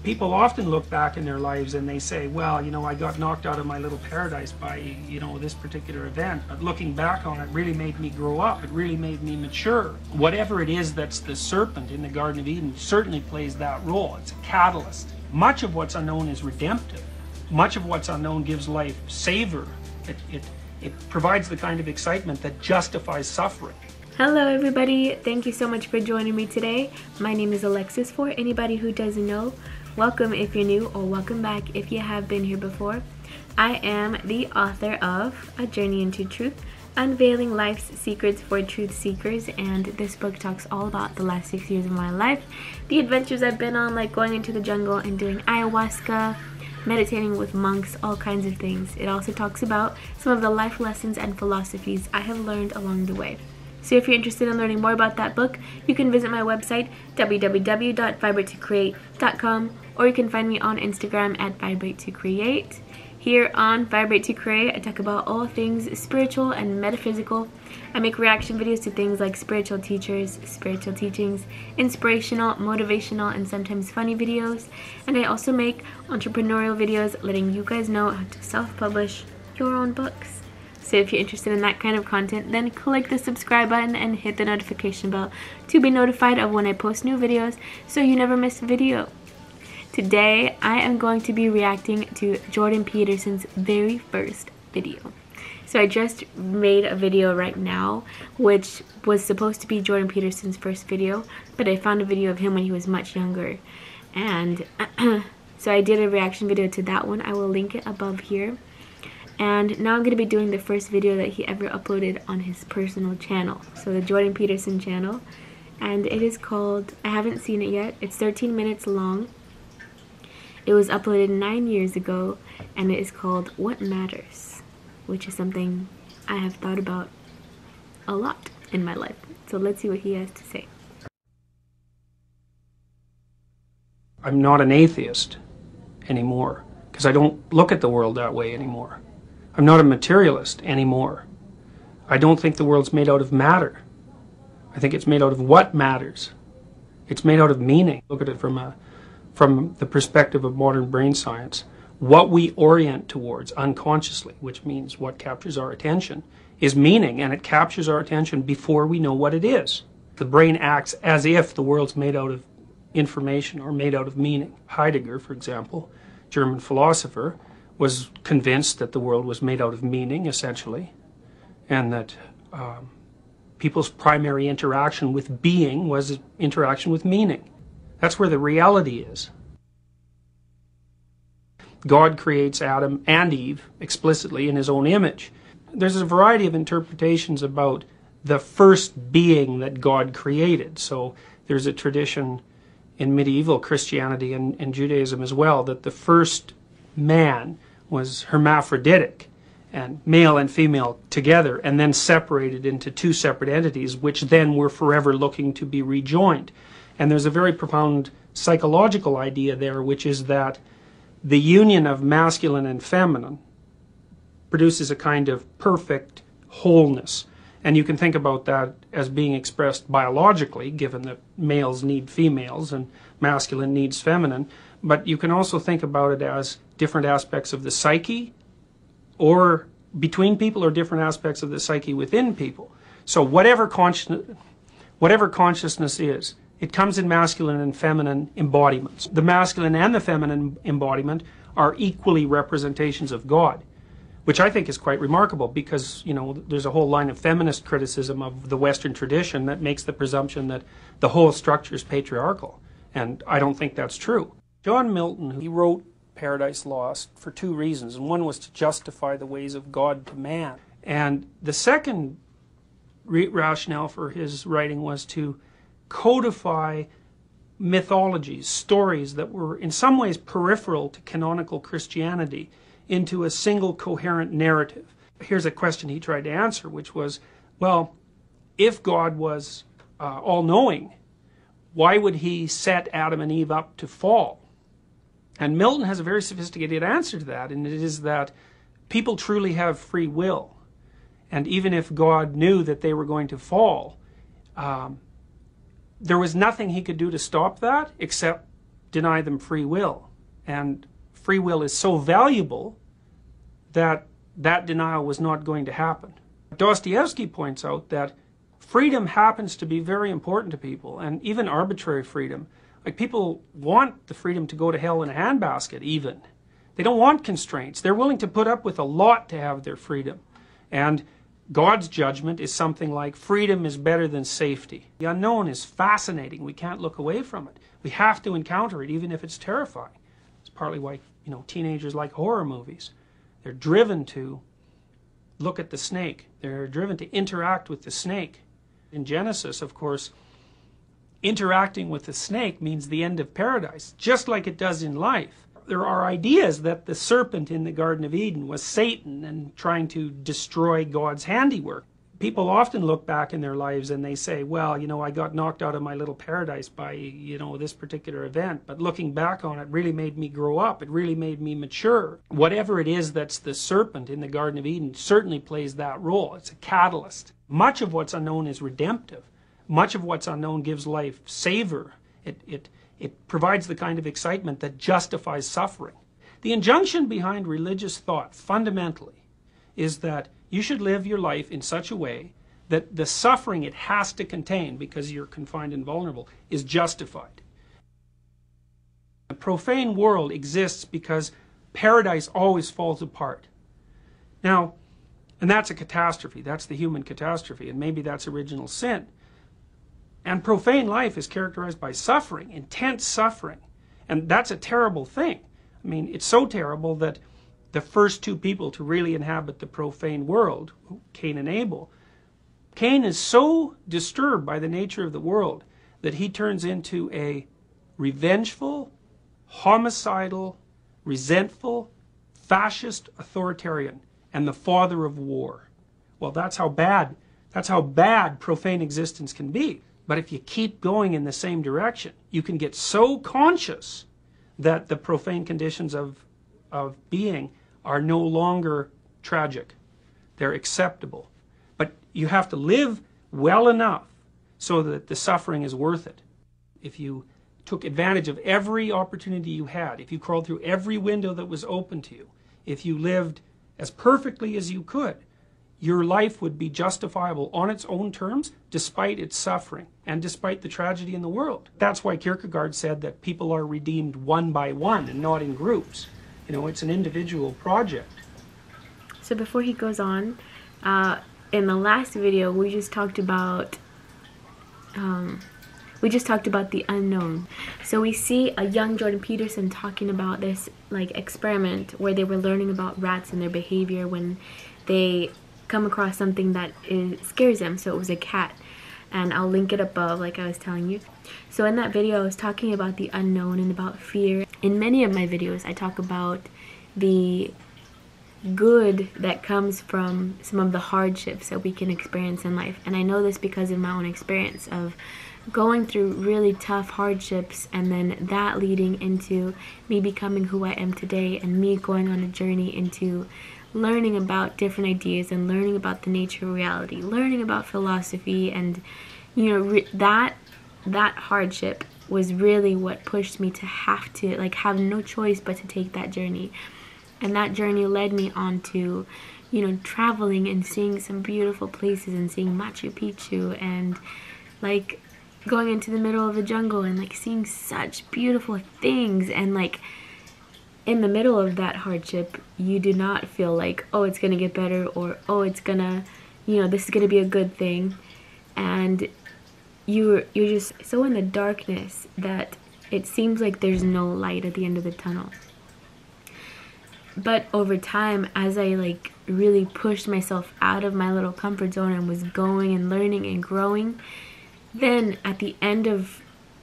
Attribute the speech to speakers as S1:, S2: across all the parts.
S1: People often look back in their lives and they say, well, you know, I got knocked out of my little paradise by, you know, this particular event. But looking back on it really made me grow up. It really made me mature. Whatever it is that's the serpent in the Garden of Eden certainly plays that role. It's a catalyst. Much of what's unknown is redemptive. Much of what's unknown gives life savor. It provides the kind of excitement that justifies suffering.
S2: Hello everybody, thank you so much for joining me today. My name is Alexis, for anybody who doesn't know. Welcome if you're new, or welcome back if you have been here before. I am the author of A Journey into Truth, Unveiling Life's Secrets for Truth Seekers, and this book talks all about the last 6 years of my life, the adventures I've been on, like going into the jungle and doing ayahuasca, meditating with monks, all kinds of things. It also talks about some of the life lessons and philosophies I have learned along the way. So if you're interested in learning more about that book, you can visit my website, www.vibratecreate.com, or you can find me on Instagram at Vibrate2Create. Here on Vibrate to Create, I talk about all things spiritual and metaphysical. I make reaction videos to things like spiritual teachers, spiritual teachings, inspirational, motivational, and sometimes funny videos. And I also make entrepreneurial videos letting you guys know how to self-publish your own books. So if you're interested in that kind of content, then click the subscribe button and hit the notification bell to be notified of when I post new videos so you never miss a video. Today, I am going to be reacting to Jordan Peterson's very first video. So I just made a video right now, which was supposed to be Jordan Peterson's first video, but I found a video of him when he was much younger. And so I did a reaction video to that one. I will link it above here. And now I'm going to be doing the first video that he ever uploaded on his personal channel. So the Jordan Peterson channel. And it is called, I haven't seen it yet, it's 13 minutes long. It was uploaded 9 years ago, and it is called What Matters, which is something I have thought about a lot in my life. So let's see what he has to say.
S1: I'm not an atheist anymore, because I don't look at the world that way anymore. I'm not a materialist anymore. I don't think the world's made out of matter. I think it's made out of what matters. It's made out of meaning. Look at it from the perspective of modern brain science. What we orient towards unconsciously, which means what captures our attention, is meaning, and it captures our attention before we know what it is. The brain acts as if the world's made out of information or made out of meaning. Heidegger, for example, German philosopher, was convinced that the world was made out of meaning, essentially, and that people's primary interaction with being was interaction with meaning. That's where the reality is. God creates Adam and Eve explicitly in his own image. There's a variety of interpretations about the first being that God created. So there's a tradition in medieval Christianity and Judaism as well that the first man was hermaphroditic, and male and female together, and then separated into two separate entities, which then were forever looking to be rejoined. And there's a very profound psychological idea there, which is that the union of masculine and feminine produces a kind of perfect wholeness. And you can think about that as being expressed biologically, given that males need females and masculine needs feminine. But you can also think about it as different aspects of the psyche, or between people, or different aspects of the psyche within people. So whatever consciousness is, it comes in masculine and feminine embodiments. The masculine and the feminine embodiment are equally representations of God, which I think is quite remarkable, because, you know, there's a whole line of feminist criticism of the Western tradition that makes the presumption that the whole structure is patriarchal, and I don't think that's true. John Milton, he wrote Paradise Lost for two reasons, and one was to justify the ways of God to man. And the second rationale for his writing was to codify mythologies, stories that were in some ways peripheral to canonical Christianity, into a single coherent narrative. Here's a question he tried to answer, which was, well, if God was all-knowing, why would he set Adam and Eve up to fall? And Milton has a very sophisticated answer to that, and it is that people truly have free will. And even if God knew that they were going to fall, there was nothing he could do to stop that except deny them free will. And free will is so valuable that that denial was not going to happen. Dostoevsky points out that freedom happens to be very important to people, and even arbitrary freedom. Like, people want the freedom to go to hell in a handbasket even. They don't want constraints. They're willing to put up with a lot to have their freedom. And God's judgment is something like, freedom is better than safety. The unknown is fascinating. We can't look away from it. We have to encounter it, even if it's terrifying. It's partly why, teenagers like horror movies. They're driven to look at the snake. They're driven to interact with the snake. In Genesis, of course, interacting with the snake means the end of paradise, just like it does in life. There are ideas that the serpent in the Garden of Eden was Satan and trying to destroy God's handiwork. People often look back in their lives and they say, well, I got knocked out of my little paradise by, this particular event, but looking back on it really made me grow up. It really made me mature. Whatever it is that's the serpent in the Garden of Eden certainly plays that role. It's a catalyst. Much of what's unknown is redemptive. Much of what's unknown gives life savor. It provides the kind of excitement that justifies suffering. The injunction behind religious thought, fundamentally, is that you should live your life in such a way that the suffering it has to contain, because you're confined and vulnerable, is justified. The profane world exists because paradise always falls apart. Now, and that's a catastrophe. That's the human catastrophe, and maybe that's original sin. And profane life is characterized by suffering, intense suffering. And that's a terrible thing. I mean, it's so terrible that the first two people to really inhabit the profane world, Cain and Abel, Cain is so disturbed by the nature of the world that he turns into a revengeful, homicidal, resentful, fascist authoritarian, and the father of war. Well, that's how bad profane existence can be. But if you keep going in the same direction, you can get so conscious that the profane conditions of being are no longer tragic. They're acceptable. But you have to live well enough so that the suffering is worth it. If you took advantage of every opportunity you had, if you crawled through every window that was open to you, if you lived as perfectly as you could, your life would be justifiable on its own terms, despite its suffering and despite the tragedy in the world. That's why Kierkegaard said that people are redeemed one by one and not in groups. It's an individual project.
S2: So before he goes on, in the last video, we just talked about the unknown. So we see a young Jordan Peterson talking about this experiment where they were learning about rats and their behavior when they come across something that scares them. So it was a cat, and I'll link it above like I was telling you. So in that video I was talking about the unknown and about fear. In many of my videos I talk about the good that comes from some of the hardships that we can experience in life, and I know this because of my own experience of going through really tough hardships, and then that leading into me becoming who I am today, and me going on a journey into learning about different ideas and learning about the nature of reality, learning about philosophy, and that hardship was really what pushed me to have no choice but to take that journey. And that journey led me on to traveling and seeing some beautiful places and seeing Machu Picchu, and going into the middle of the jungle and seeing such beautiful things. And in the middle of that hardship, you do not feel like, oh, it's gonna get better, or oh, it's gonna, this is gonna be a good thing. And you're just so in the darkness that it seems like there's no light at the end of the tunnel. But over time, as I really pushed myself out of my little comfort zone and was going and learning and growing, then at the end of,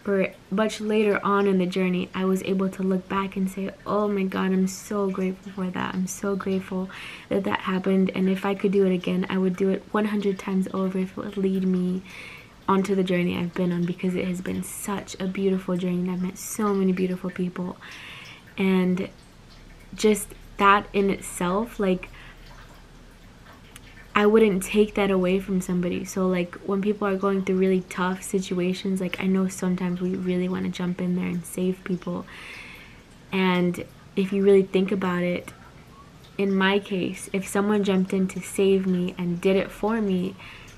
S2: or much later on in the journey, I was able to look back and say, oh my God, I'm so grateful for that. I'm so grateful that that happened. And if I could do it again, I would do it 100 times over if it would lead me onto the journey I've been on, because it has been such a beautiful journey and I've met so many beautiful people. And just that in itself, I wouldn't take that away from somebody. So like when people are going through really tough situations, like I know sometimes we really want to jump in there and save people. And if you really think about it, in my case, if someone jumped in to save me and did it for me,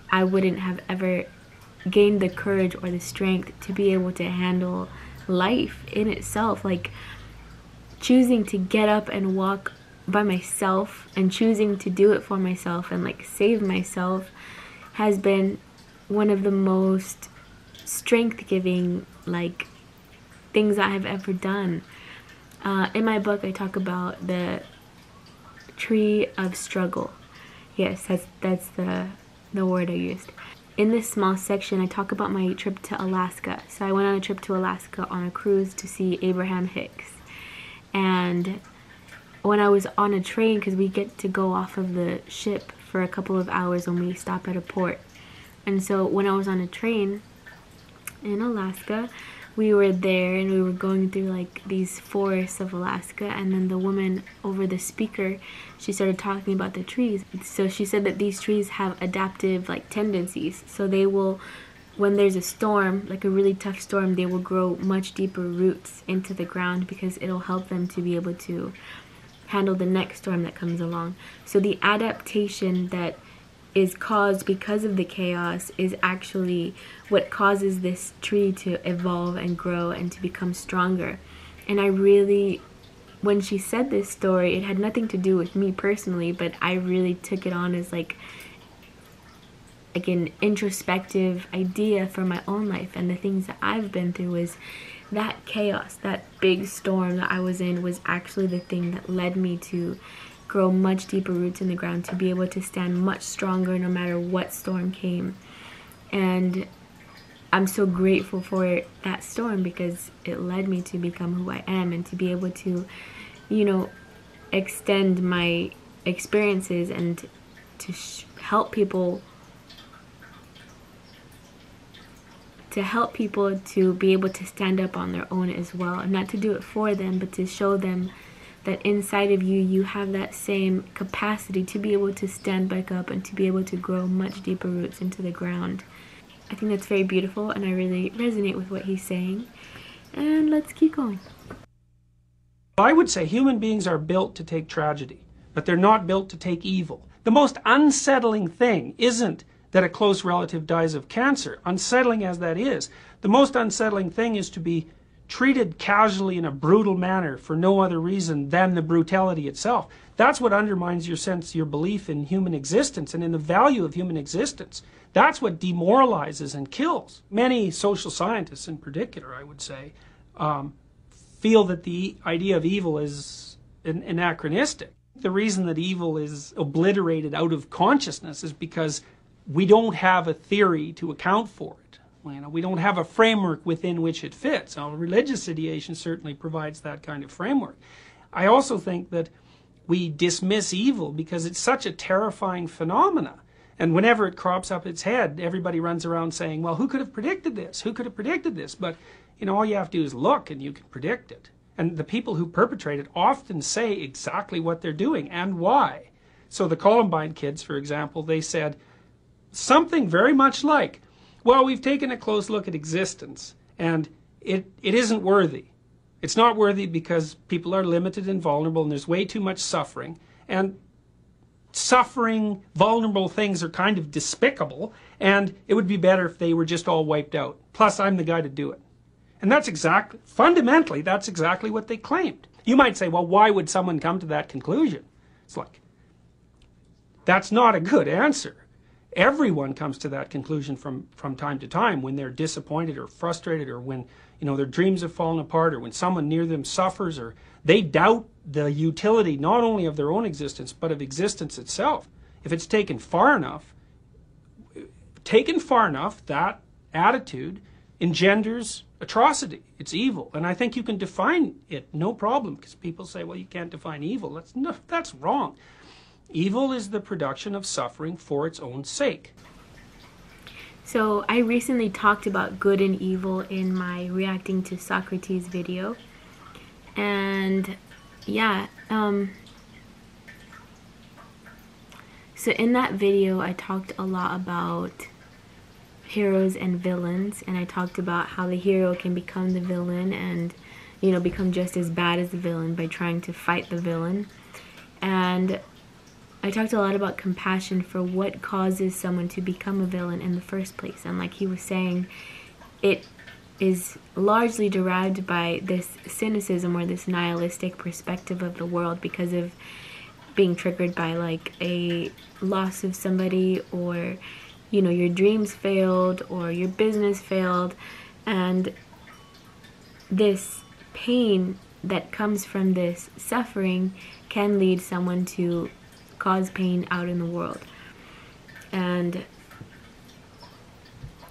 S2: I wouldn't have ever gained the courage or the strength to be able to handle life in itself. Like choosing to get up and walk by myself and choosing to do it for myself and like save myself has been one of the most strength-giving like things I have ever done. In my book I talk about the tree of struggle. Yes, that's the word I used. In this small section I talk about my trip to Alaska. So I went on a trip to Alaska on a cruise to see Abraham Hicks. And when I was on a train, because we get to go off of the ship for a couple of hours when we stop at a port. And so when I was on a train in Alaska, we were there and we were going through like these forests of Alaska, and then the woman over the speaker, she started talking about the trees. So she said that these trees have adaptive like tendencies. So they will, when there's a storm, like a really tough storm, they will grow much deeper roots into the ground because it'll help them to be able to handle the next storm that comes along. So the adaptation that is caused because of the chaos is actually what causes this tree to evolve and grow and to become stronger. And I really, when she said this story, it had nothing to do with me personally, but I really took it on as like an introspective idea for my own life and the things that I've been through. Is that chaos, that big storm that I was in, was actually the thing that led me to grow much deeper roots in the ground, to be able to stand much stronger no matter what storm came. And I'm so grateful for that storm because it led me to become who I am and to be able to, you know, extend my experiences and to help people to be able to stand up on their own as well, and not to do it for them, but to show them that inside of you, you have that same capacity to be able to stand back up and to be able to grow much deeper roots into the ground. I think that's very beautiful, and I really resonate with what he's saying. And let's keep going.
S1: I would say human beings are built to take tragedy, but they're not built to take evil. The most unsettling thing isn't that a close relative dies of cancer, unsettling as that is. The most unsettling thing is to be treated casually in a brutal manner for no other reason than the brutality itself. That's what undermines your belief in human existence and in the value of human existence. That's what demoralizes and kills. Many social scientists in particular, I would say, feel that the idea of evil is anachronistic. The reason that evil is obliterated out of consciousness is because we don't have a theory to account for it. You know, we don't have a framework within which it fits. Now, religious ideation certainly provides that kind of framework. I also think that we dismiss evil because it's such a terrifying phenomena. And whenever it crops up its head, everybody runs around saying, well, who could have predicted this? Who could have predicted this? But, you know, all you have to do is look and you can predict it. And the people who perpetrate it often say exactly what they're doing and why. So the Columbine kids, for example, they said something very much like, well, we've taken a close look at existence, and it isn't worthy. It's not worthy because people are limited and vulnerable, and there's way too much suffering. And suffering, vulnerable things are kind of despicable, and it would be better if they were just all wiped out. Plus, I'm the guy to do it. And that's exactly, fundamentally, that's exactly what they claimed. You might say, well, why would someone come to that conclusion? It's like, that's not a good answer. Everyone comes to that conclusion from time to time when they're disappointed or frustrated, or when, you know, their dreams have fallen apart, or when someone near them suffers, or they doubt the utility not only of their own existence but of existence itself. If it's taken far enough, that attitude engenders atrocity. It's evil, and I think you can define it no problem, because people say, well, you can't define evil. That's wrong. Evil is the production of suffering for its own sake.
S2: So I recently talked about good and evil in my reacting to Socrates video. And yeah, So in that video, I talked a lot about heroes and villains, and I talked about how the hero can become the villain and, you know, become just as bad as the villain by trying to fight the villain. And I talked a lot about compassion for what causes someone to become a villain in the first place. And like he was saying, it is largely derived by this cynicism or this nihilistic perspective of the world because of being triggered by like a loss of somebody, or, you know, your dreams failed or your business failed. And this pain that comes from this suffering can lead someone to cause pain out in the world. And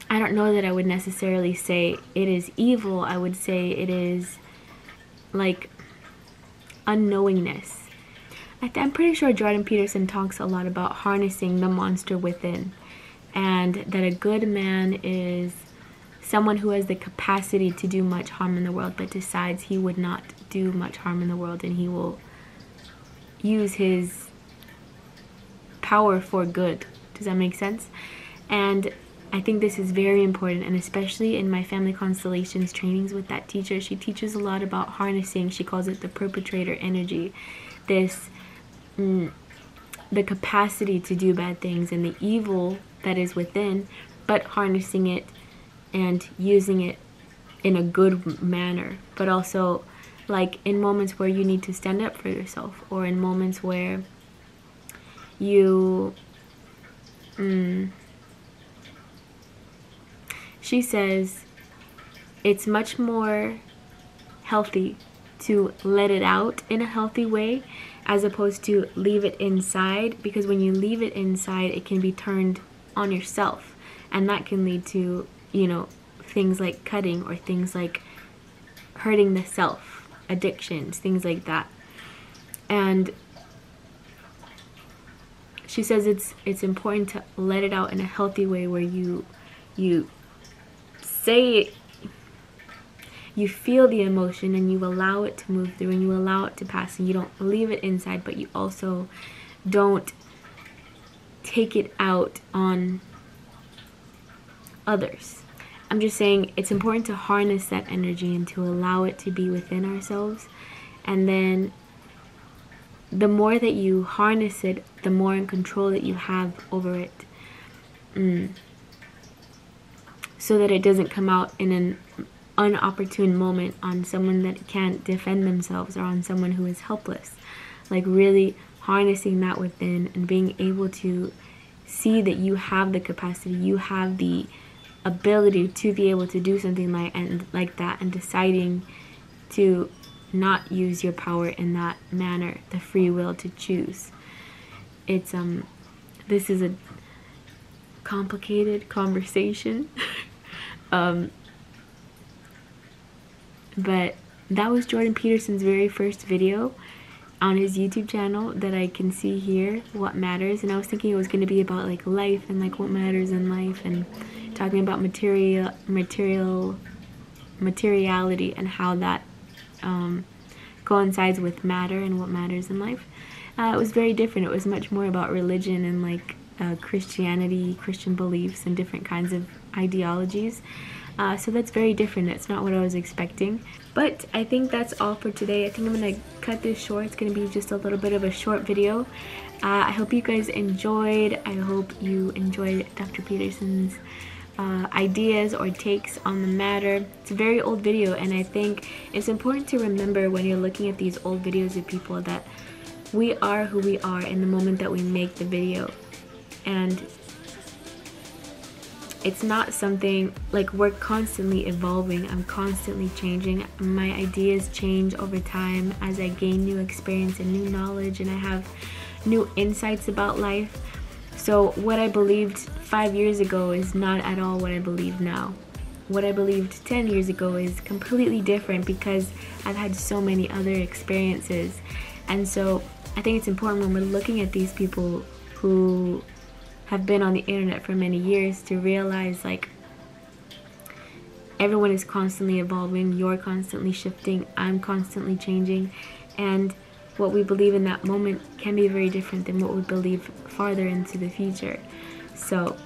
S2: I don't know that I would necessarily say it is evil. I would say it is like unknowingness. I'm pretty sure Jordan Peterson talks a lot about harnessing the monster within, and that a good man is someone who has the capacity to do much harm in the world but decides he would not do much harm in the world, and he will use his power for good. Does that make sense? And I think this is very important, and especially in my family constellations trainings with that teacher, she teaches a lot about harnessing. She calls it the perpetrator energy. This, the capacity to do bad things and the evil that is within, but harnessing it and using it in a good manner, but also like in moments where you need to stand up for yourself, or in moments where you she says it's much more healthy to let it out in a healthy way as opposed to leave it inside, because when you leave it inside, it can be turned on yourself, and that can lead to, you know, things like cutting or things like hurting the self, addictions, things like that. And she says it's important to let it out in a healthy way where you say it, you feel the emotion and you allow it to move through and you allow it to pass, and you don't leave it inside, but you also don't take it out on others. I'm just saying it's important to harness that energy and to allow it to be within ourselves, and then the more that you harness it, the more in control that you have over it, so that it doesn't come out in an unopportune moment on someone that can't defend themselves or on someone who is helpless. Like really harnessing that within and being able to see that you have the capacity, you have the ability to be able to do something like that, and deciding to not use your power in that manner, the free will to choose. It's this is a complicated conversation. But that was Jordan Peterson's very first video on his YouTube channel that I can see here, What Matters. And I was thinking it was going to be about like life and like what matters in life, and talking about materiality and how that coincides with matter and what matters in life. It was very different. It was much more about religion and like Christianity, Christian beliefs, and different kinds of ideologies. So that's very different. That's not what I was expecting. But I think that's all for today. I think I'm going to cut this short. It's going to be just a little bit of a short video. I hope you guys enjoyed. I hope you enjoyed Dr. Peterson's ideas or takes on the matter. It's a very old video, and I think it's important to remember when you're looking at these old videos of people that we are who we are in the moment that we make the video. And it's not something like, we're constantly evolving. I'm constantly changing. My ideas change over time as I gain new experience and new knowledge, and I have new insights about life. So what I believed 5 years ago is not at all what I believe now. What I believed 10 years ago is completely different because I've had so many other experiences. And so I think it's important when we're looking at these people who have been on the internet for many years to realize, like, everyone is constantly evolving, you're constantly shifting, I'm constantly changing, and what we believe in that moment can be very different than what we believe farther into the future. So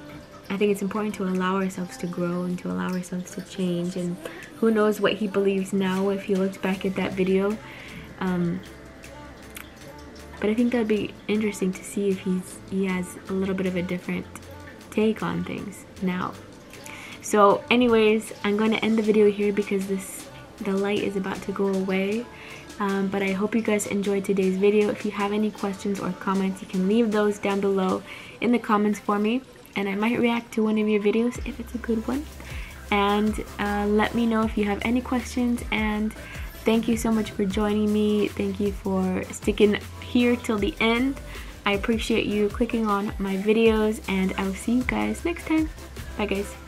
S2: I think it's important to allow ourselves to grow and to allow ourselves to change. And who knows what he believes now if he looks back at that video. But I think that'd be interesting to see if he has a little bit of a different take on things now. So anyways, I'm going to end the video here because the light is about to go away. But I hope you guys enjoyed today's video. If you have any questions or comments, you can leave those down below in the comments for me, and I might react to one of your videos if it's a good one. And let me know if you have any questions, and thank you so much for joining me. Thank you for sticking here till the end. I appreciate you clicking on my videos, and I'll see you guys next time. Bye guys.